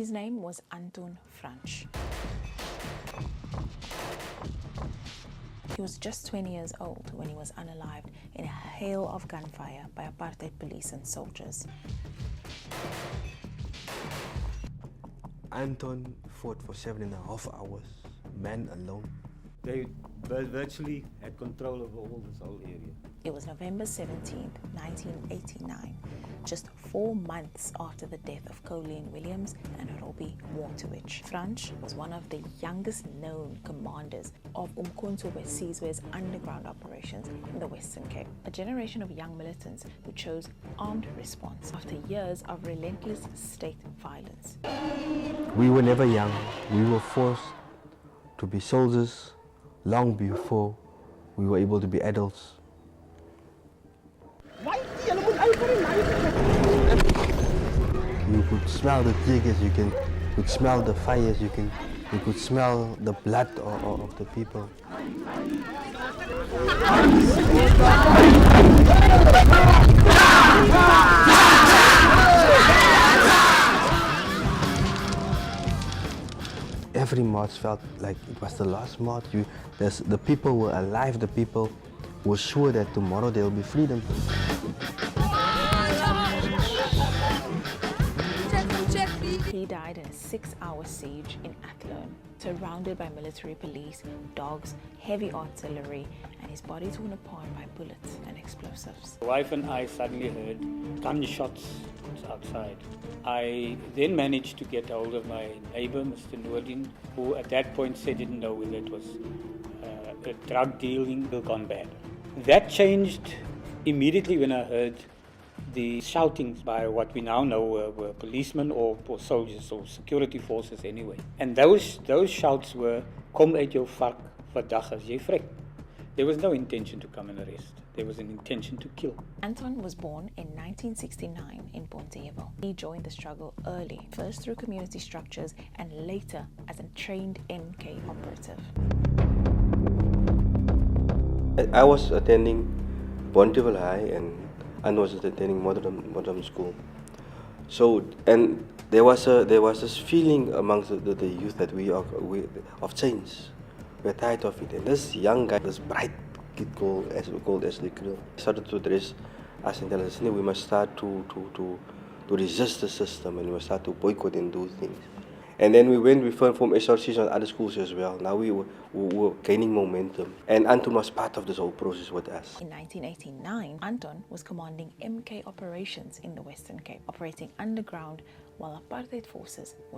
His name was Anton Fransch. He was just 20 years old when he was unalived in a hail of gunfire by apartheid police and soldiers. Anton fought for 7.5 hours, man alone. They virtually had control over all this whole area. It was November 17, 1989, just 4 months after the death of Colleen Williams and Robbie Mortowich. Fransch was one of the youngest known commanders of Umkhonto we Sizwe's underground operations in the Western Cape. A generation of young militants who chose armed response after years of relentless state violence. We were never young. We were forced to be soldiers long before we were able to be adults. You could smell the tears, you could smell the fires, you could smell the blood of the people. Every march felt like it was the last march. The people were alive, the people were sure that tomorrow there will be freedom. He died in a 6-hour siege in Athlone, surrounded by military police, dogs, heavy artillery, and his body torn apart by bullets and explosives. My wife and I suddenly heard gunshots outside. I then managed to get hold of my neighbor, Mr. Noordin, who at that point said he didn't know whether it was a drug dealing gone bad. That changed immediately when I heard the shoutings by what we now know were policemen or soldiers or security forces anyway. And those shouts were, "Kom uit jou vark, vandag as jy vrek." There was no intention to come and arrest. There was an intention to kill. Anton was born in 1969 in Pontevo. He joined the struggle early, first through community structures and later as a trained MK operative. I was attending Pontevo High and Anton was attending modern school. So, and there was this feeling amongst the youth that we of change. We're tired of it. And this young guy, this bright kid called Ashley Krill, started to address us and tell us, we must start to resist the system and we must start to boycott and do things. And then we formed SRCs on other schools as well. Now we were gaining momentum. And Anton was part of this whole process with us. In 1989, Anton was commanding MK operations in the Western Cape, operating underground while apartheid forces were